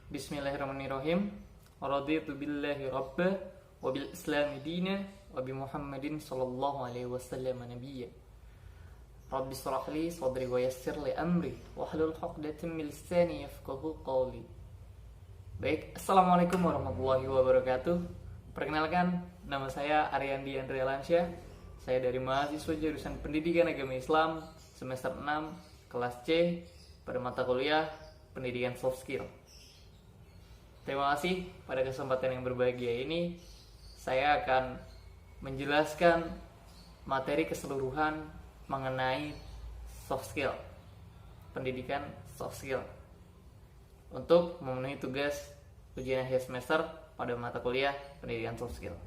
Bismillahirrahmanirrahim. Raditu billahi rabba wa bil islami dina wa bi Muhammadin sallallahu alaihi wasallam nabiyya. Rabbi shrah li sadri wa yassir li amri wahlul 'uqdatam min lisani yafqahu qawli. Baik, assalamualaikum warahmatullahi wabarakatuh. Perkenalkan, nama saya Aryandi Andrea Lansyah. Saya dari mahasiswa jurusan Pendidikan Agama Islam semester 6 kelas C pada mata kuliah Pendidikan Soft Skill. Terima kasih. Pada kesempatan yang berbahagia ini saya akan menjelaskan materi keseluruhan mengenai soft skill, pendidikan soft skill, untuk memenuhi tugas ujian akhir semester pada mata kuliah pendidikan soft skill.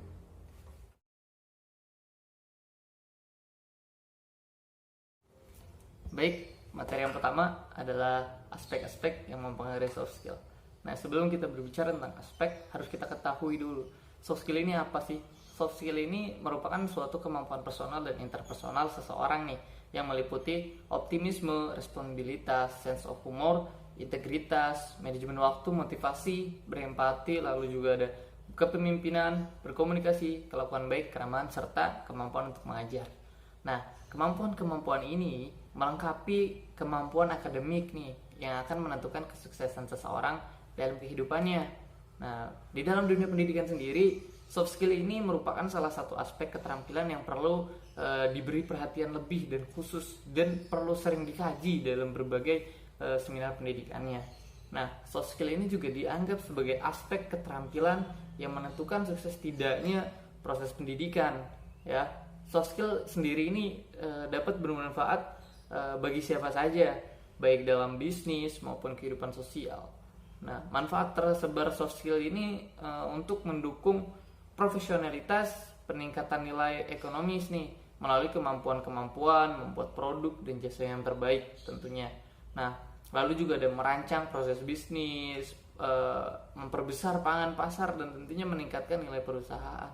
Baik, materi yang pertama adalah aspek-aspek yang mempengaruhi soft skill. Nah, sebelum kita berbicara tentang aspek, harus kita ketahui dulu, soft skill ini apa sih? Soft skill ini merupakan suatu kemampuan personal dan interpersonal seseorang nih, yang meliputi optimisme, responsibilitas, sense of humor, integritas, manajemen waktu, motivasi, berempati, lalu juga ada kepemimpinan, berkomunikasi, kelakuan baik, keramahan, serta kemampuan untuk mengajar. Nah, kemampuan-kemampuan ini melengkapi kemampuan akademik nih, yang akan menentukan kesuksesan seseorang dalam kehidupannya. Nah, di dalam dunia pendidikan sendiri, soft skill ini merupakan salah satu aspek keterampilan yang perlu diberi perhatian lebih dan khusus, dan perlu sering dikaji dalam berbagai seminar pendidikannya. Nah, soft skill ini juga dianggap sebagai aspek keterampilan yang menentukan sukses tidaknya proses pendidikan. Ya, soft skill sendiri ini dapat bermanfaat bagi siapa saja, baik dalam bisnis maupun kehidupan sosial. Nah, manfaat tersebar soft skill ini untuk mendukung profesionalitas, peningkatan nilai ekonomis nih, melalui kemampuan-kemampuan membuat produk dan jasa yang terbaik tentunya. Nah, lalu juga ada merancang proses bisnis, memperbesar pangan pasar, dan tentunya meningkatkan nilai perusahaan.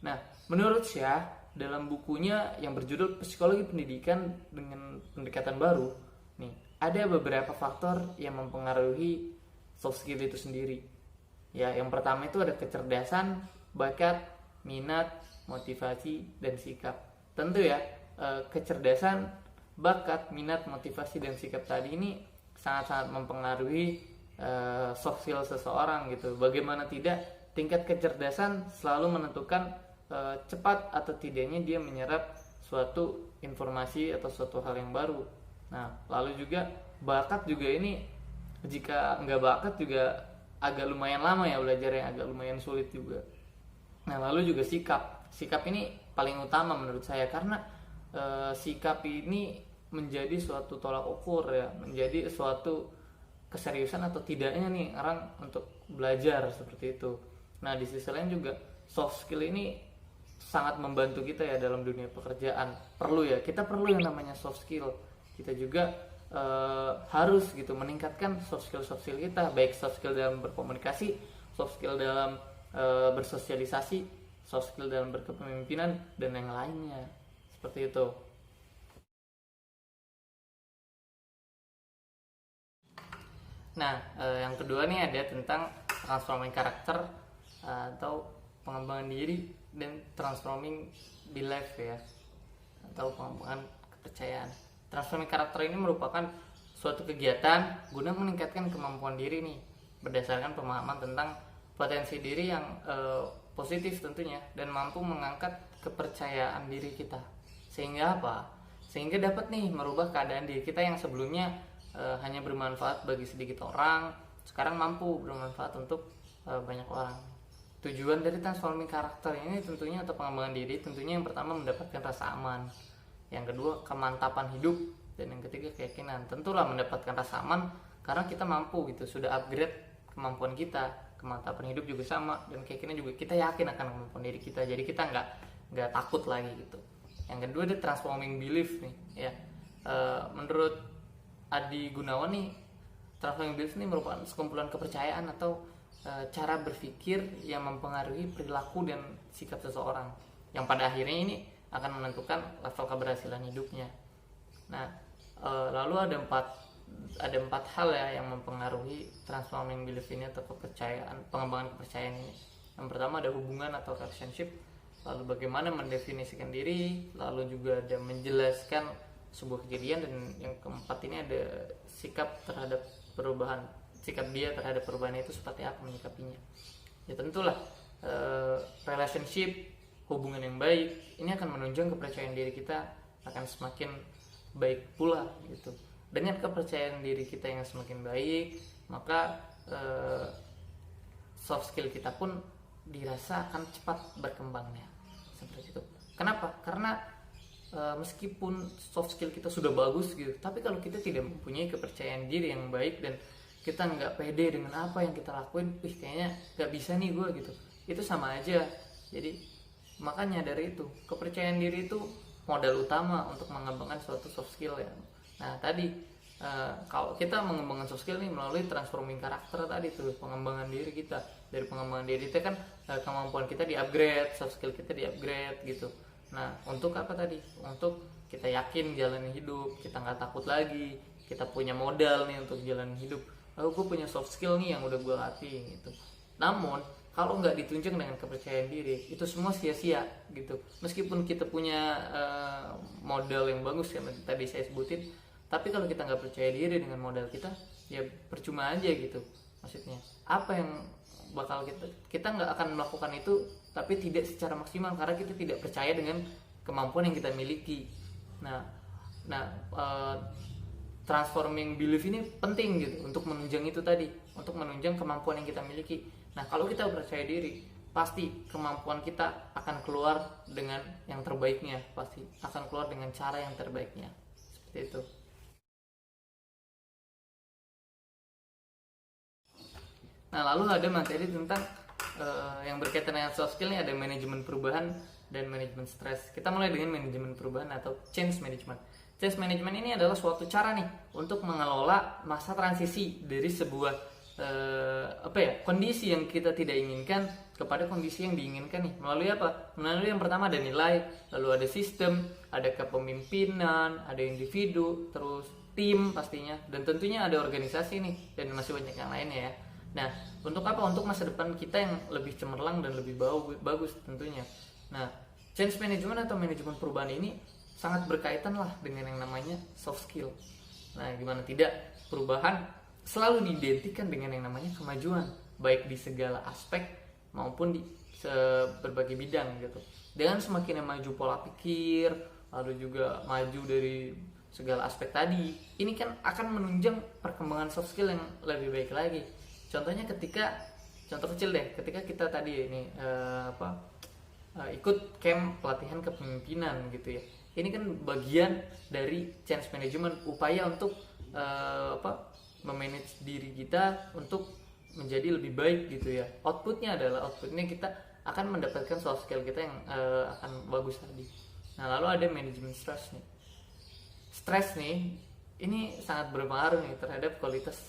Nah, menurut Syah, dalam bukunya yang berjudul Psikologi Pendidikan dengan Pendekatan Baru, nih, ada beberapa faktor yang mempengaruhi soft skill itu sendiri. Ya, yang pertama itu ada kecerdasan, bakat, minat, motivasi, dan sikap. Tentu ya, kecerdasan, bakat, minat, motivasi, dan sikap tadi ini sangat-sangat mempengaruhi soft skill seseorang gitu. Bagaimana tidak, tingkat kecerdasan selalu menentukan cepat atau tidaknya dia menyerap suatu informasi atau suatu hal yang baru. Nah, lalu juga bakat juga ini, jika nggak bakat juga agak lumayan lama ya belajarnya, agak lumayan sulit juga. Nah, lalu juga sikap ini paling utama menurut saya, karena sikap ini menjadi suatu tolak ukur ya, menjadi suatu keseriusan atau tidaknya nih orang untuk belajar seperti itu. Nah, di sisi lain juga soft skill ini sangat membantu kita ya dalam dunia pekerjaan. Kita perlu yang namanya soft skill. Kita juga harus gitu meningkatkan soft skill kita, baik soft skill dalam berkomunikasi, soft skill dalam bersosialisasi, soft skill dalam berkepemimpinan, dan yang lainnya seperti itu. Nah, yang kedua nih ada tentang transforming karakter atau pengembangan diri, dan transforming belief ya, atau pengembangan kepercayaan. Transforming karakter ini merupakan suatu kegiatan guna meningkatkan kemampuan diri nih, berdasarkan pemahaman tentang potensi diri yang positif tentunya, dan mampu mengangkat kepercayaan diri kita. Sehingga apa? Sehingga dapat nih merubah keadaan diri kita yang sebelumnya hanya bermanfaat bagi sedikit orang, sekarang mampu bermanfaat untuk banyak orang. Tujuan dari transforming karakter ini tentunya, atau pengembangan diri, tentunya yang pertama mendapatkan rasa aman, yang kedua kemantapan hidup, dan yang ketiga keyakinan. Tentulah mendapatkan rasa aman karena kita mampu gitu, sudah upgrade kemampuan kita. Kemantapan hidup juga sama, dan keyakinan juga kita yakin akan kemampuan diri kita, jadi kita nggak takut lagi gitu. Yang kedua ada transforming belief nih ya. Menurut Adi Gunawan nih, transforming belief ini merupakan sekumpulan kepercayaan atau cara berpikir yang mempengaruhi perilaku dan sikap seseorang, yang pada akhirnya ini akan menentukan level keberhasilan hidupnya. Nah, lalu ada empat hal ya yang mempengaruhi transforming belief ini atau pengembangan kepercayaan ini. Yang pertama ada hubungan atau relationship, lalu bagaimana mendefinisikan diri, lalu juga ada menjelaskan sebuah kejadian, dan yang keempat ini ada sikap dia terhadap perubahan itu seperti apa menyikapinya. Ya tentulah relationship, hubungan yang baik ini akan menunjang kepercayaan diri kita akan semakin baik pula gitu. Dengan kepercayaan diri kita yang semakin baik, maka soft skill kita pun dirasa akan cepat berkembangnya seperti itu. Kenapa? Karena meskipun soft skill kita sudah bagus gitu, tapi kalau kita tidak mempunyai kepercayaan diri yang baik dan kita nggak pede dengan apa yang kita lakuin, kayaknya nggak bisa nih gue gitu, itu sama aja. Jadi makanya dari itu kepercayaan diri itu modal utama untuk mengembangkan suatu soft skill ya. Nah tadi kalau kita mengembangkan soft skill nih melalui transforming karakter tadi tuh, pengembangan diri kita. Dari pengembangan diri itu kan kemampuan kita di-upgrade, soft skill kita di-upgrade gitu. Nah untuk apa tadi? Untuk kita yakin jalanin hidup, kita nggak takut lagi, kita punya modal nih untuk jalanin hidup. Lalu gue punya soft skill nih yang udah gue latih gitu. Namun kalau nggak ditunjang dengan kepercayaan diri, itu semua sia-sia gitu. Meskipun kita punya modal yang bagus yang tadi saya sebutin, tapi kalau kita nggak percaya diri dengan modal kita, ya percuma aja gitu. Maksudnya apa yang bakal kita nggak akan melakukan itu, tapi tidak secara maksimal karena kita tidak percaya dengan kemampuan yang kita miliki. Nah transforming belief ini penting gitu untuk menunjang itu tadi, untuk menunjang kemampuan yang kita miliki. Nah kalau kita percaya diri, pasti kemampuan kita akan keluar dengan yang terbaiknya, pasti akan keluar dengan cara yang terbaiknya, seperti itu. Nah lalu ada materi tentang yang berkaitan dengan soft skill ini, ada manajemen perubahan dan manajemen stres. Kita mulai dengan manajemen perubahan atau change management. Change management ini adalah suatu cara nih untuk mengelola masa transisi dari sebuah kondisi yang kita tidak inginkan kepada kondisi yang diinginkan nih. Melalui apa? Melalui yang pertama ada nilai, lalu ada sistem, ada kepemimpinan, ada individu, terus tim pastinya, dan tentunya ada organisasi nih, dan masih banyak yang lainnya ya. Nah, untuk apa? Untuk masa depan kita yang lebih cemerlang dan lebih bagus tentunya. Nah, change management atau manajemen perubahan ini sangat berkaitan lah dengan yang namanya soft skill. Nah, gimana tidak, perubahan selalu diidentikan dengan yang namanya kemajuan, baik di segala aspek maupun di berbagai bidang gitu. Dengan semakin maju pola pikir, lalu juga maju dari segala aspek tadi, ini kan akan menunjang perkembangan soft skill yang lebih baik lagi. Contohnya contoh kecil deh, ketika kita tadi ini ikut camp pelatihan kepemimpinan gitu ya. Ini kan bagian dari change management, upaya untuk memanage diri kita untuk menjadi lebih baik gitu ya. Outputnya kita akan mendapatkan soft skill kita yang akan bagus tadi. Nah lalu ada manajemen stres nih. Stres nih ini sangat berpengaruh nih terhadap kualitas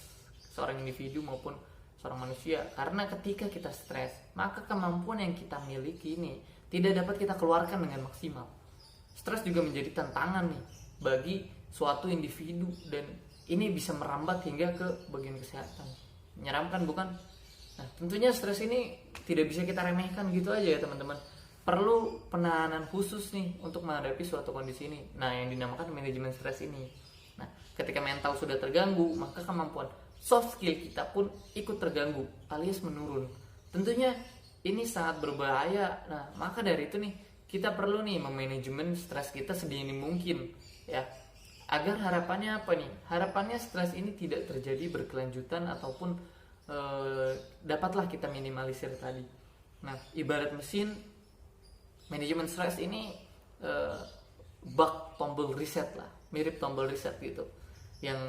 seorang individu maupun seorang manusia, karena ketika kita stres, maka kemampuan yang kita miliki ini tidak dapat kita keluarkan dengan maksimal. Stres juga menjadi tantangan nih bagi suatu individu, dan ini bisa merambat hingga ke bagian kesehatan. Menyeramkan bukan? Nah, tentunya stres ini tidak bisa kita remehkan gitu aja ya teman-teman. Perlu penanganan khusus nih untuk menghadapi suatu kondisi ini. Nah, yang dinamakan manajemen stres ini. Nah, ketika mental sudah terganggu, maka kemampuan soft skill kita pun ikut terganggu alias menurun. Tentunya ini sangat berbahaya. Nah, maka dari itu nih kita perlu nih memanajemen stres kita sedini mungkin ya. Agar harapannya apa nih? Harapannya stres ini tidak terjadi berkelanjutan ataupun dapatlah kita minimalisir tadi. Nah, ibarat mesin, manajemen stres ini bak tombol reset lah, mirip tombol reset gitu, yang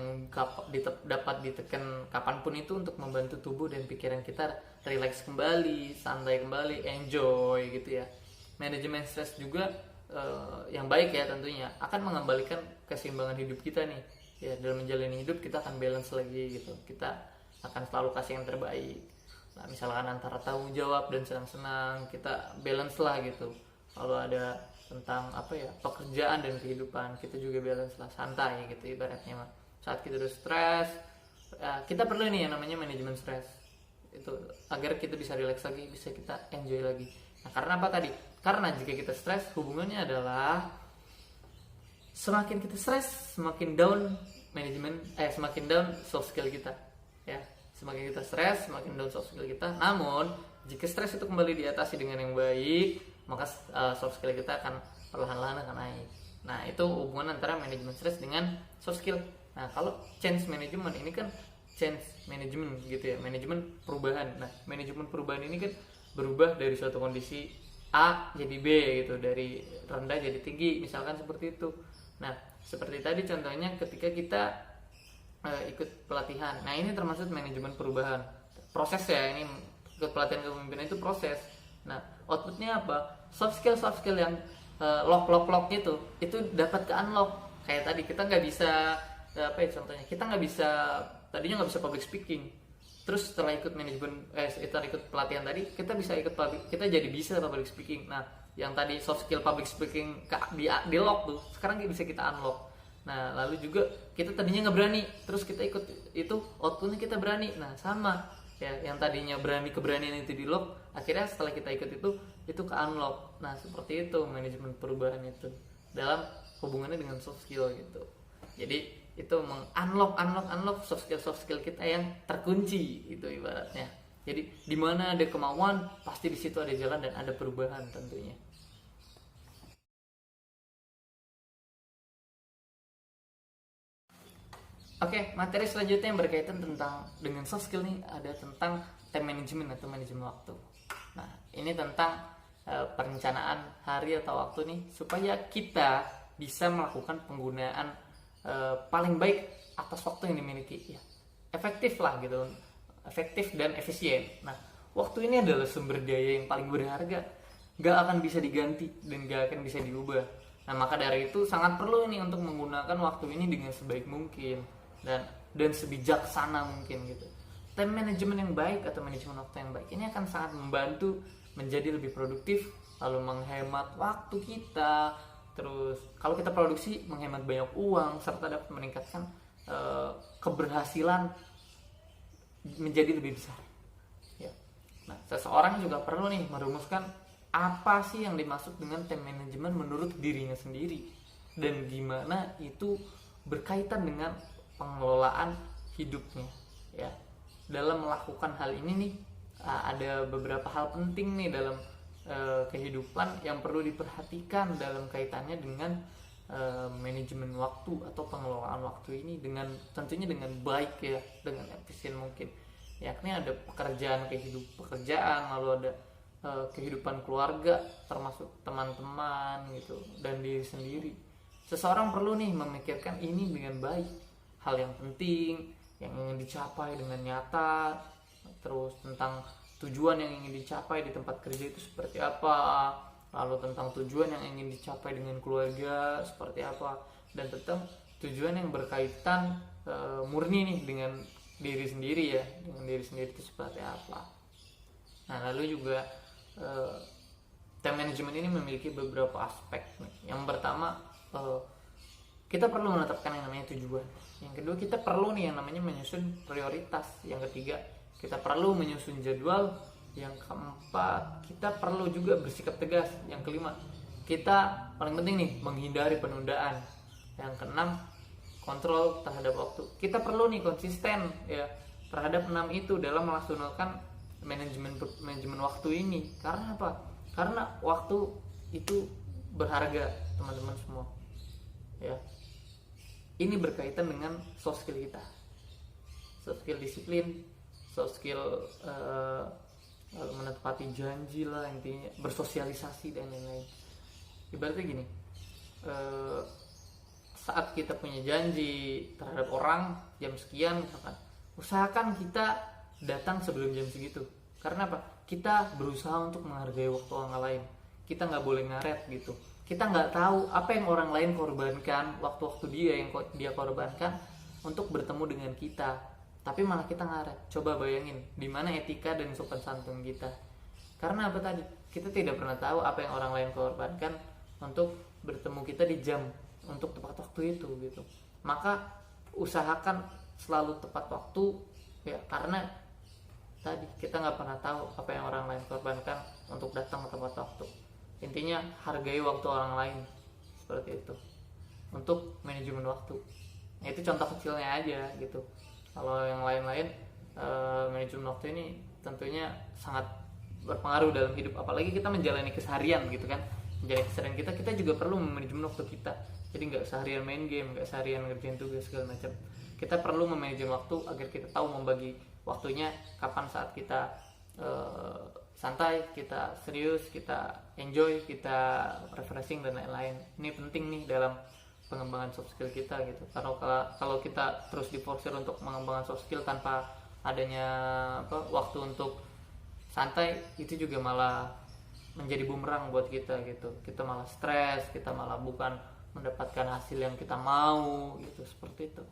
dapat ditekan kapanpun itu untuk membantu tubuh dan pikiran kita relax kembali, santai kembali, enjoy gitu ya. Manajemen stres juga yang baik ya tentunya akan mengembalikan keseimbangan hidup kita nih ya. Dalam menjalani hidup kita akan balance lagi gitu, kita akan selalu kasih yang terbaik. Nah, misalkan antara tanggung jawab dan senang-senang kita balance lah gitu. Kalau ada tentang pekerjaan dan kehidupan, kita juga balance lah, santai gitu ibaratnya mah. Saat kita udah stres, kita perlu nih yang namanya manajemen stres itu, agar kita bisa relax lagi, bisa kita enjoy lagi. Nah, karena apa tadi? Karena jika kita stres, hubungannya adalah semakin kita stres, semakin down semakin down soft skill kita, ya. Semakin kita stres, semakin down soft skill kita. Namun jika stres itu kembali diatasi dengan yang baik, maka soft skill kita akan perlahan-lahan akan naik. Nah, itu hubungan antara manajemen stres dengan soft skill. Nah, kalau change management ini kan change management gitu ya, manajemen perubahan. Nah, manajemen perubahan ini kan berubah dari suatu kondisi A jadi B gitu, dari rendah jadi tinggi, misalkan seperti itu. Nah, seperti tadi contohnya ketika kita ikut pelatihan. Nah, ini termasuk manajemen perubahan. Proses ya, ini ikut pelatihan kepemimpinan itu proses. Nah, outputnya apa? Soft skill yang lock itu dapat ke unlock. Kayak tadi kita nggak bisa contohnya kita nggak bisa, tadinya nggak bisa public speaking, terus setelah ikut ikut pelatihan tadi kita jadi bisa public speaking. Nah, yang tadi soft skill public speaking di lock tuh, sekarang bisa kita unlock. Nah, lalu juga kita tadinya nggak berani, terus kita ikut itu, outputnya kita berani. Nah, sama ya, yang tadinya keberanian itu di lock, akhirnya setelah kita ikut itu ke unlock. Nah, seperti itu manajemen perubahan itu dalam hubungannya dengan soft skill gitu. Jadi itu unlock soft skill kita yang terkunci itu ibaratnya. Jadi di mana ada kemauan, pasti di situ ada jalan dan ada perubahan tentunya. Oke, materi selanjutnya yang berkaitan dengan soft skill nih, ada tentang time management atau manajemen waktu. Nah, ini tentang perencanaan hari atau waktu nih, supaya kita bisa melakukan penggunaan paling baik atas waktu yang dimiliki, ya. Efektif lah gitu, efektif dan efisien. Nah, waktu ini adalah sumber daya yang paling berharga, gak akan bisa diganti dan gak akan bisa diubah. Nah, maka dari itu sangat perlu ini untuk menggunakan waktu ini dengan sebaik mungkin dan sebijaksana mungkin gitu. Time management yang baik atau manajemen waktu yang baik ini akan sangat membantu menjadi lebih produktif, lalu menghemat waktu kita. Terus kalau kita produksi menghemat banyak uang, serta dapat meningkatkan keberhasilan menjadi lebih besar, ya. Nah, seseorang juga perlu nih merumuskan apa sih yang dimaksud dengan time management menurut dirinya sendiri, dan gimana itu berkaitan dengan pengelolaan hidupnya, ya. Dalam melakukan hal ini nih, ada beberapa hal penting nih dalam kehidupan yang perlu diperhatikan dalam kaitannya dengan manajemen waktu atau pengelolaan waktu ini tentunya dengan baik, ya, dengan efisien mungkin. Yakni ada pekerjaan, lalu ada kehidupan keluarga, termasuk teman-teman gitu, dan diri sendiri. Seseorang perlu nih memikirkan ini dengan baik, hal yang penting yang ingin dicapai dengan nyata, terus tentang tujuan yang ingin dicapai di tempat kerja itu seperti apa, lalu tentang tujuan yang ingin dicapai dengan keluarga seperti apa, dan tentang tujuan yang berkaitan murni nih dengan diri sendiri, ya, dengan diri sendiri itu seperti apa. Nah, lalu juga time management ini memiliki beberapa aspek nih. Yang pertama, kita perlu menetapkan yang namanya tujuan. Yang kedua, kita perlu nih yang namanya menyusun prioritas. Yang ketiga, kita perlu menyusun jadwal. Yang keempat, kita perlu juga bersikap tegas. Yang kelima, kita paling penting nih menghindari penundaan. Yang keenam, kontrol terhadap waktu. Kita perlu nih konsisten, ya, terhadap 6 itu dalam melaksanakan manajemen waktu ini. Karena apa? Karena waktu itu berharga, teman-teman semua, ya. Ini berkaitan dengan soft skill kita, soft skill disiplin, soft skill menepati janji lah, intinya bersosialisasi dan lain-lain. Ibaratnya gini, saat kita punya janji terhadap orang jam sekian misalkan, usahakan kita datang sebelum jam segitu. Karena apa? Kita berusaha untuk menghargai waktu orang lain. Kita nggak boleh ngaret gitu. Kita nggak tahu apa yang orang lain korbankan, waktu-waktu dia yang dia korbankan untuk bertemu dengan kita. tapi malah kita ngaret. Coba bayangin di mana etika dan sopan santun kita. Karena apa tadi? Kita tidak pernah tahu apa yang orang lain korbankan untuk bertemu kita di jam, untuk tepat waktu itu gitu. Maka usahakan selalu tepat waktu ya, karena tadi kita nggak pernah tahu apa yang orang lain korbankan untuk datang ke tepat waktu. Intinya hargai waktu orang lain, seperti itu untuk manajemen waktu. Nah, itu contoh kecilnya aja gitu. Kalau yang lain-lain, manajemen waktu ini tentunya sangat berpengaruh dalam hidup, apalagi kita menjalani keseharian gitu kan. Menjalani keseharian kita juga perlu manajemen waktu kita. Jadi nggak seharian main game, nggak seharian ngerjain tugas segala macam. Kita perlu memanajemen waktu agar kita tahu membagi waktunya kapan saat kita santai, kita serius, kita enjoy, kita refreshing dan lain-lain. Ini penting nih dalam pengembangan soft skill kita gitu. Karena kalau kita terus diforsir untuk mengembangkan soft skill tanpa adanya waktu untuk santai, itu juga malah menjadi bumerang buat kita gitu. Kita malah stres, kita malah bukan mendapatkan hasil yang kita mau gitu, seperti itu.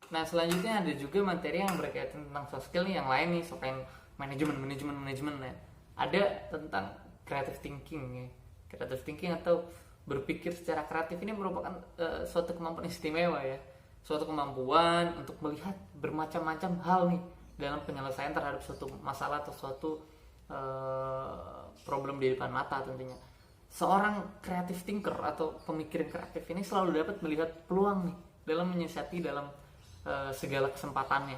Nah, selanjutnya ada juga materi yang berkaitan tentang soft skill nih, yang lain nih, soal manajemen ya. Ada tentang creative thinking ya. Creative thinking atau berpikir secara kreatif ini merupakan suatu kemampuan istimewa ya. Suatu kemampuan untuk melihat bermacam-macam hal nih dalam penyelesaian terhadap suatu masalah atau suatu problem di depan mata tentunya. Seorang creative thinker atau pemikir kreatif ini selalu dapat melihat peluang nih dalam menyiasati dalam segala kesempatannya.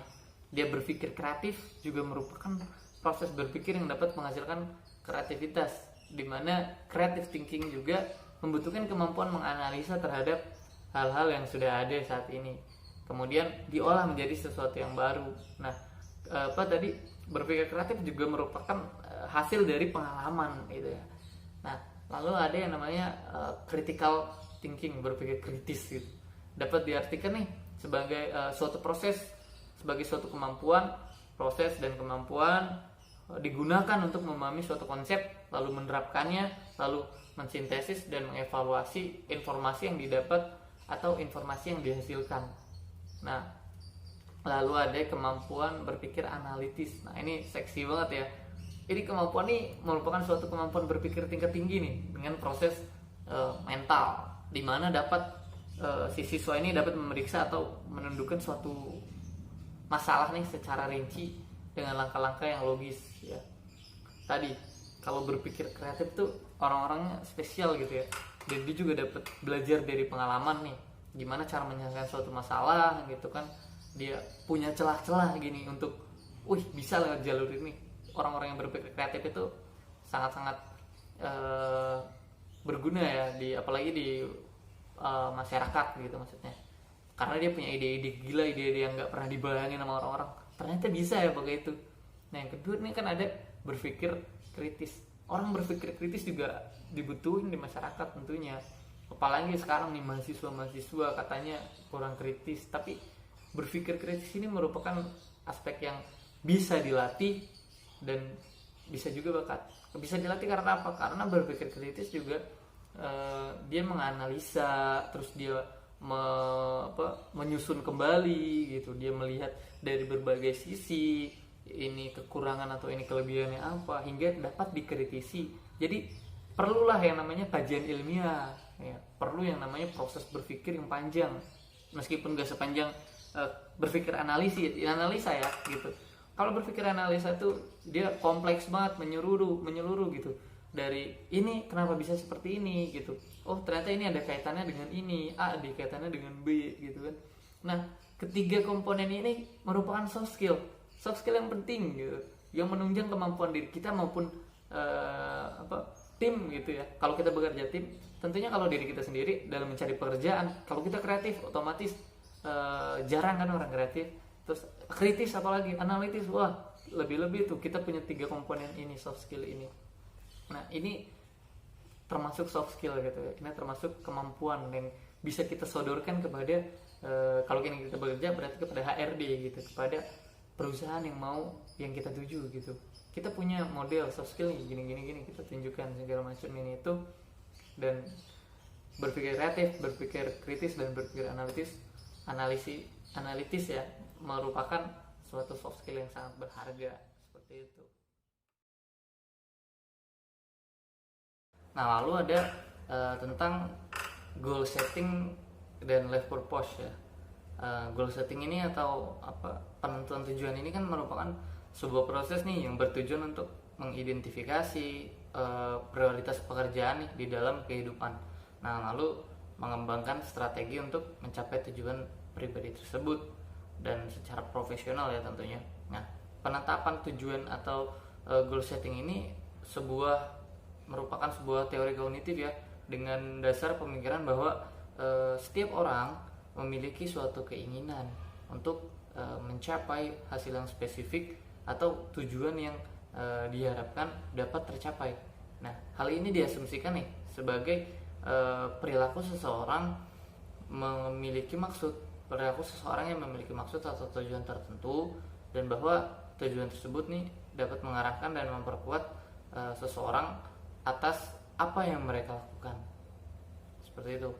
Dia berpikir kreatif juga merupakan proses berpikir yang dapat menghasilkan kreativitas, di mana creative thinking juga membutuhkan kemampuan menganalisa terhadap hal-hal yang sudah ada saat ini, kemudian diolah menjadi sesuatu yang baru. Nah, berpikir kreatif juga merupakan hasil dari pengalaman gitu ya. Nah, lalu ada yang namanya critical thinking, berpikir kritis gitu. Dapat diartikan nih sebagai suatu proses, sebagai suatu kemampuan, proses dan kemampuan digunakan untuk memahami suatu konsep, lalu menerapkannya, lalu mensintesis dan mengevaluasi informasi yang didapat atau informasi yang dihasilkan. Nah, lalu ada kemampuan berpikir analitis. Nah, ini seksi banget ya. Ini kemampuan ini merupakan suatu kemampuan berpikir tingkat tinggi nih, dengan proses mental, di mana dapat si siswa ini dapat memeriksa atau menentukan suatu masalah nih secara rinci dengan langkah-langkah yang logis ya. Tadi kalau berpikir kreatif tuh orang-orangnya spesial gitu ya, dan dia juga dapat belajar dari pengalaman nih gimana cara menyelesaikan suatu masalah gitu kan. Dia punya celah-celah gini untuk bisa lewat jalur ini. Orang-orang yang berpikir kreatif itu sangat-sangat berguna ya, apalagi di masyarakat gitu maksudnya, karena dia punya ide-ide gila, ide-ide yang nggak pernah dibayangin sama orang-orang, ternyata bisa ya pakai itu. Nah, yang kedua ini kan ada berpikir kritis. Orang berpikir kritis juga dibutuhin di masyarakat tentunya, apalagi sekarang nih mahasiswa katanya kurang kritis. Tapi berpikir kritis ini merupakan aspek yang bisa dilatih dan bisa juga bisa dilatih. Karena apa? Karena berpikir kritis juga dia menganalisa, terus dia menyusun kembali gitu. Dia melihat dari berbagai sisi, ini kekurangan atau ini kelebihannya apa, hingga dapat dikritisi. Jadi perlulah yang namanya kajian ilmiah ya. Perlu yang namanya proses berpikir yang panjang, meskipun gak sepanjang berpikir analisa ya gitu. Kalau berpikir analisa tuh dia kompleks banget, menyeluruh gitu. Dari ini kenapa bisa seperti ini gitu, ternyata ini ada kaitannya dengan ini, A ada kaitannya dengan B gitu kan. Nah, ketiga komponen ini merupakan soft skill yang penting gitu, yang menunjang kemampuan diri kita maupun tim gitu ya. Kalau kita bekerja tim, tentunya kalau diri kita sendiri dalam mencari pekerjaan, kalau kita kreatif otomatis jarang kan orang kreatif. Terus kritis apalagi analitis, lebih-lebih tuh kita punya tiga komponen ini, soft skill ini. Nah, ini termasuk soft skill gitu ya. Ini termasuk kemampuan yang bisa kita sodorkan kepada kalau kita bekerja berarti kepada HRD gitu, kepada perusahaan yang kita tuju gitu. Kita punya model soft skill gini, kita tunjukkan segala macam ini itu, dan berpikir kreatif, berpikir kritis, dan berpikir analitis ya, merupakan suatu soft skill yang sangat berharga seperti itu. Nah, lalu ada tentang goal setting dan life purpose ya. Goal setting ini atau penentuan tujuan ini kan merupakan sebuah proses nih yang bertujuan untuk mengidentifikasi prioritas pekerjaan nih di dalam kehidupan. Nah, lalu mengembangkan strategi untuk mencapai tujuan pribadi tersebut dan secara profesional ya tentunya. Nah, penetapan tujuan atau goal setting ini merupakan sebuah teori kognitif ya, dengan dasar pemikiran bahwa setiap orang memiliki suatu keinginan untuk mencapai hasil yang spesifik atau tujuan yang diharapkan dapat tercapai. Nah, hal ini diasumsikan nih sebagai perilaku seseorang yang memiliki maksud atau tujuan tertentu, dan bahwa tujuan tersebut nih dapat mengarahkan dan memperkuat seseorang atas apa yang mereka lakukan. Seperti itu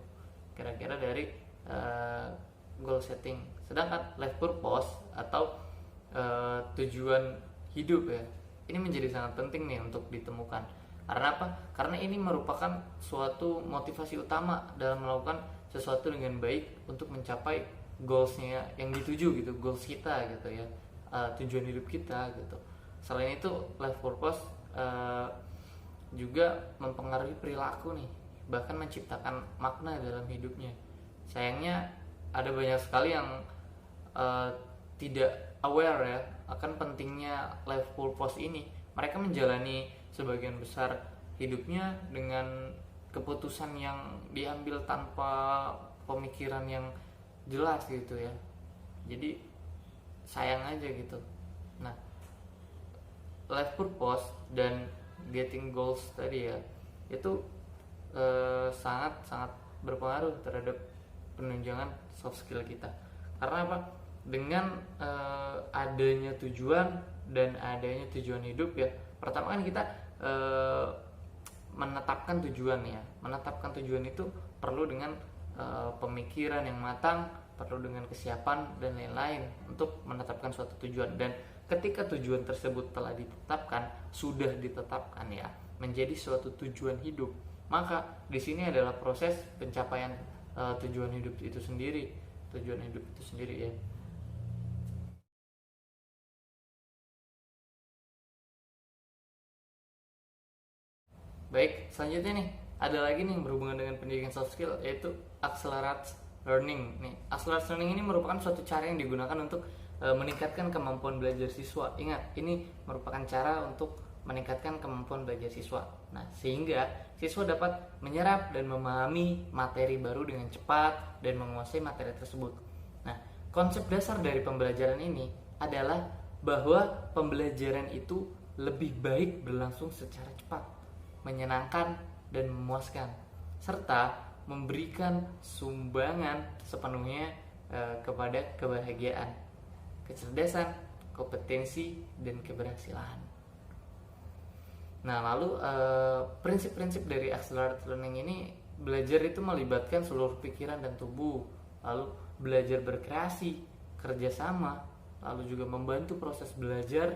kira-kira dari goal setting. Sedangkan life purpose atau tujuan hidup ya, ini menjadi sangat penting nih untuk ditemukan. Karena apa? Karena ini merupakan suatu motivasi utama dalam melakukan sesuatu dengan baik untuk mencapai goalsnya yang dituju gitu, goals kita gitu ya, tujuan hidup kita gitu. Selain itu, life purpose juga mempengaruhi perilaku nih, bahkan menciptakan makna dalam hidupnya. Sayangnya ada banyak sekali yang tidak aware ya akan pentingnya life purpose ini. Mereka menjalani sebagian besar hidupnya dengan keputusan yang diambil tanpa pemikiran yang jelas gitu ya. Jadi sayang aja gitu. Nah, life purpose dan getting goals tadi ya, itu sangat berpengaruh terhadap penunjangan soft skill kita. Karena apa? Dengan adanya tujuan dan adanya tujuan hidup ya, pertama kan kita menetapkan tujuan ya. Menetapkan tujuan itu perlu dengan pemikiran yang matang, perlu dengan kesiapan dan lain-lain untuk menetapkan suatu tujuan. Dan ketika tujuan tersebut telah sudah ditetapkan ya, menjadi suatu tujuan hidup, maka di sini adalah proses pencapaian tujuan hidup itu sendiri ya. Baik, selanjutnya nih ada lagi nih yang berhubungan dengan pendidikan soft skill, yaitu accelerated learning. Nih, accelerated learning ini merupakan suatu cara yang digunakan untuk meningkatkan kemampuan belajar siswa. Ingat, ini merupakan cara untuk meningkatkan kemampuan belajar siswa. Nah, sehingga siswa dapat menyerap dan memahami materi baru dengan cepat dan menguasai materi tersebut. Nah, konsep dasar dari pembelajaran ini adalah bahwa pembelajaran itu lebih baik berlangsung secara cepat, menyenangkan dan memuaskan, serta memberikan sumbangan sepenuhnya kepada kebahagiaan, kecerdasan, kompetensi, dan keberhasilan. Nah, lalu prinsip-prinsip dari accelerated learning ini, belajar itu melibatkan seluruh pikiran dan tubuh, lalu belajar berkreasi, kerjasama, lalu juga membantu proses belajar.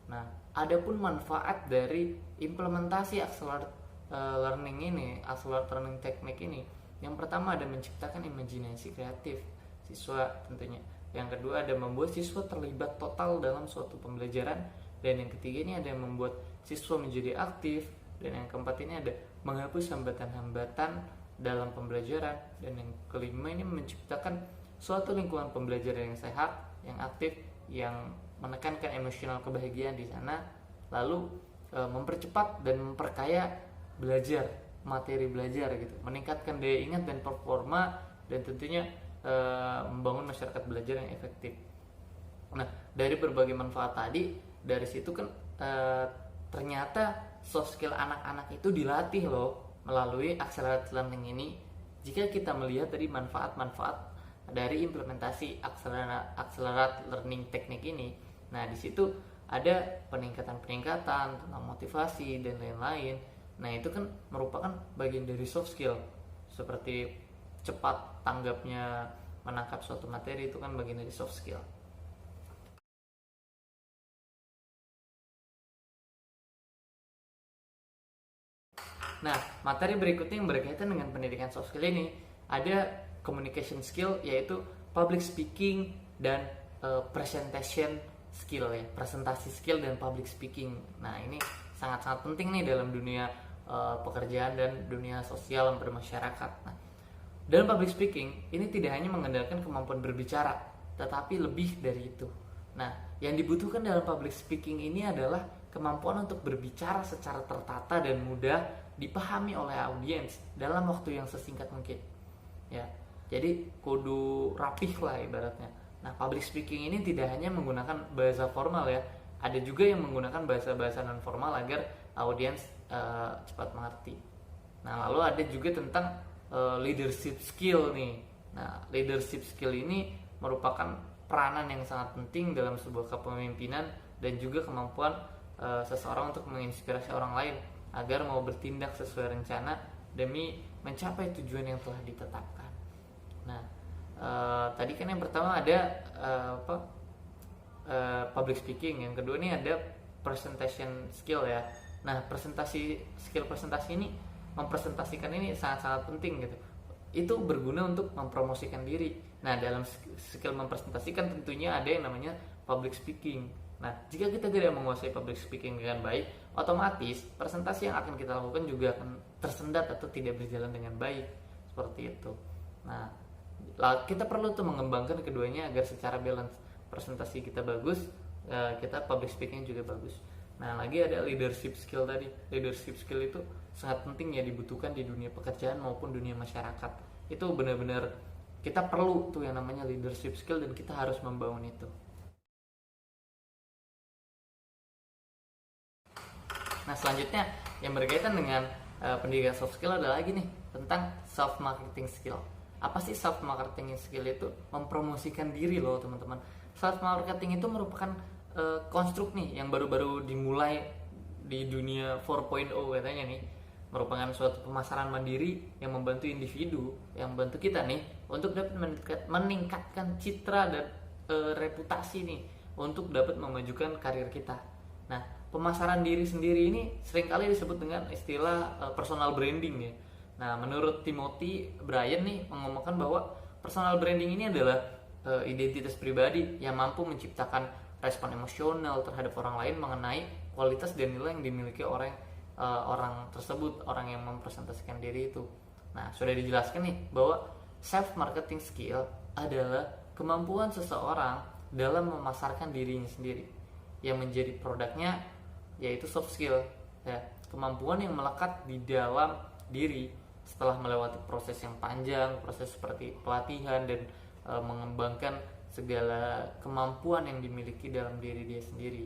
Nah, adapun manfaat dari implementasi accelerated learning teknik ini, yang pertama ada menciptakan imajinasi kreatif siswa tentunya. Yang kedua ada membuat siswa terlibat total dalam suatu pembelajaran, dan yang ketiga ini ada yang membuat siswa menjadi aktif, dan yang keempat ini ada menghapus hambatan-hambatan dalam pembelajaran, dan yang kelima ini menciptakan suatu lingkungan pembelajaran yang sehat, yang aktif, yang menekankan emosional kebahagiaan di sana, lalu mempercepat dan memperkaya materi belajar gitu, meningkatkan daya ingat dan performa, dan tentunya membangun masyarakat belajar yang efektif. Nah, dari berbagai manfaat tadi, dari situ kan ternyata soft skill anak-anak itu dilatih loh melalui accelerated learning ini. Jika kita melihat dari manfaat-manfaat dari implementasi accelerated learning teknik ini, nah di situ ada peningkatan tentang motivasi dan lain-lain. Nah, itu kan merupakan bagian dari soft skill seperti cepat tanggapnya menangkap suatu materi, itu kan bagian dari soft skill. Nah, materi berikutnya yang berkaitan dengan pendidikan soft skill ini ada communication skill, yaitu public speaking dan presentation skill ya, presentasi skill dan public speaking. Nah, ini sangat-sangat penting nih dalam dunia pekerjaan dan dunia sosial bermasyarakat. Nah, dalam public speaking ini tidak hanya mengandalkan kemampuan berbicara, tetapi lebih dari itu. Nah, yang dibutuhkan dalam public speaking ini adalah kemampuan untuk berbicara secara tertata dan mudah dipahami oleh audiens dalam waktu yang sesingkat mungkin. Ya, jadi kudu rapih lah ibaratnya. Nah, public speaking ini tidak hanya menggunakan bahasa formal ya, ada juga yang menggunakan bahasa-bahasa non formal agar audiens cepat mengerti. Nah, lalu ada juga tentang leadership skill nih. Nah, leadership skill ini merupakan peranan yang sangat penting dalam sebuah kepemimpinan dan juga kemampuan seseorang untuk menginspirasi orang lain agar mau bertindak sesuai rencana demi mencapai tujuan yang telah ditetapkan. Nah, tadi kan yang pertama ada public speaking, yang kedua ini ada presentation skill ya. Nah, skill presentasi ini mempresentasikan ini sangat-sangat penting gitu. Itu berguna untuk mempromosikan diri. Nah, dalam skill mempresentasikan tentunya ada yang namanya public speaking. Nah, jika kita tidak menguasai public speaking dengan baik, otomatis presentasi yang akan kita lakukan juga akan tersendat atau tidak berjalan dengan baik. Seperti itu. Nah, kita perlu tuh mengembangkan keduanya agar secara balance. Presentasi kita bagus, kita public speaking juga bagus. Nah, lagi ada leadership skill tadi. Leadership skill itu sangat penting ya, dibutuhkan di dunia pekerjaan maupun dunia masyarakat. Itu benar-benar kita perlu tuh yang namanya leadership skill dan kita harus membangun itu. Nah, selanjutnya yang berkaitan dengan pendidikan soft skill ada lagi nih tentang self marketing skill. Apa sih self marketing skill itu? Mempromosikan diri loh teman-teman. Self marketing itu merupakan konstruk nih yang baru-baru dimulai di dunia 4.0 katanya nih, merupakan suatu pemasaran mandiri yang membantu individu, yang membantu kita nih untuk dapat meningkatkan citra dan reputasi nih untuk dapat memajukan karir kita. Nah, pemasaran diri sendiri ini seringkali disebut dengan istilah personal branding ya. Nah, menurut Timothy Bryan nih mengomongkan bahwa personal branding ini adalah identitas pribadi yang mampu menciptakan respon emosional terhadap orang lain mengenai kualitas dan nilai yang dimiliki orang tersebut, orang yang mempresentasikan diri itu. Nah, sudah dijelaskan nih bahwa self marketing skill adalah kemampuan seseorang dalam memasarkan dirinya sendiri, yang menjadi produknya yaitu soft skill ya, kemampuan yang melekat di dalam diri setelah melewati proses yang panjang, proses seperti pelatihan dan mengembangkan segala kemampuan yang dimiliki dalam diri dia sendiri,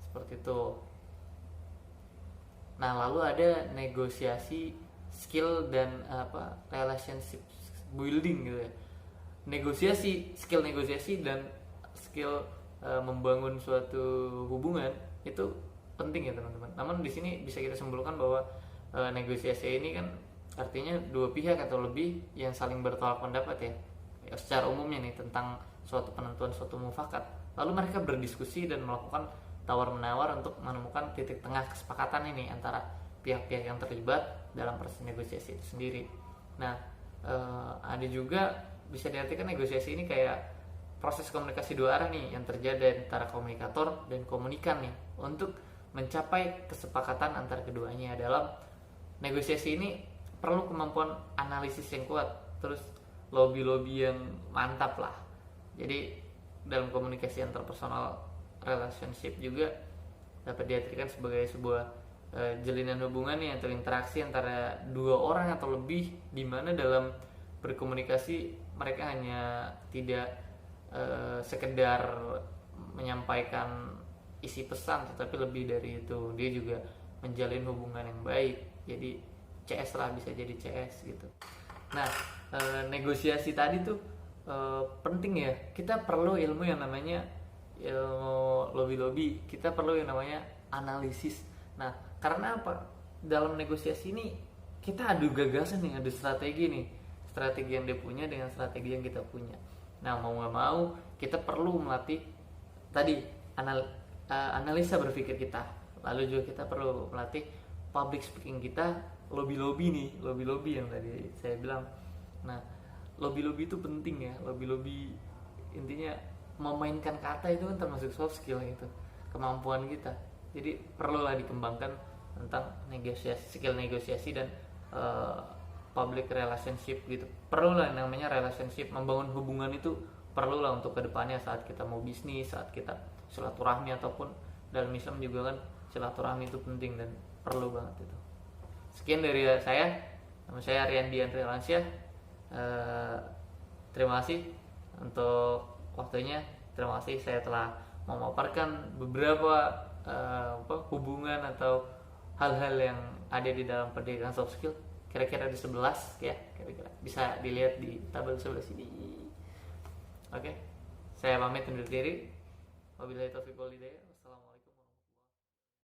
seperti itu. Nah, lalu ada negosiasi skill dan relationship building gitu ya. Skill negosiasi dan skill membangun suatu hubungan itu penting ya teman-teman. Namun di sini bisa kita simpulkan bahwa negosiasi ini kan artinya dua pihak atau lebih yang saling bertolak pendapat ya, secara umumnya nih tentang suatu penentuan suatu mufakat. Lalu mereka berdiskusi dan melakukan tawar-menawar untuk menemukan titik tengah kesepakatan ini antara pihak-pihak yang terlibat dalam proses negosiasi itu sendiri. Nah, ada juga bisa diartikan negosiasi ini kayak proses komunikasi dua arah nih yang terjadi antara komunikator dan komunikan nih untuk mencapai kesepakatan antara keduanya. Dalam negosiasi ini perlu kemampuan analisis yang kuat, terus lobby yang mantap lah. Jadi dalam komunikasi interpersonal relationship juga dapat diartikan sebagai sebuah jalinan hubungan nih atau interaksi antara dua orang atau lebih, di mana dalam berkomunikasi mereka hanya tidak sekedar menyampaikan isi pesan, tetapi lebih dari itu dia juga menjalin hubungan yang baik. Jadi CS lah, bisa jadi CS gitu. Nah, negosiasi tadi tuh penting ya. Kita perlu ilmu yang namanya ilmu lobby, kita perlu yang namanya analisis. Nah, karena apa? Dalam negosiasi ini kita adu gagasan nih, adu strategi yang dia punya dengan strategi yang kita punya. Nah, mau nggak mau kita perlu melatih tadi analisa berpikir kita, lalu juga kita perlu melatih public speaking kita, lobby yang tadi saya bilang. Nah, lobby itu penting ya. Lobby intinya memainkan kata itu kan termasuk soft skill gitu, kemampuan kita. Jadi perlulah dikembangkan tentang skill negosiasi dan public relationship gitu. Perlulah namanya relationship, membangun hubungan itu perlulah untuk kedepannya saat kita mau bisnis, saat kita silaturahmi, ataupun dalam Islam juga kan silaturahmi itu penting dan perlu banget itu. Sekian dari saya, nama saya Ariandi Andri Alansyah. Terima kasih untuk waktunya. Terima kasih saya telah memaparkan beberapa hubungan atau hal-hal yang ada di dalam pendidikan soft skill. Kira-kira ada 11 ya, kira-kira bisa dilihat di tabel sebelah sini. Oke, saya pamit undur diri. Wabillahi taufiq wal hidayah.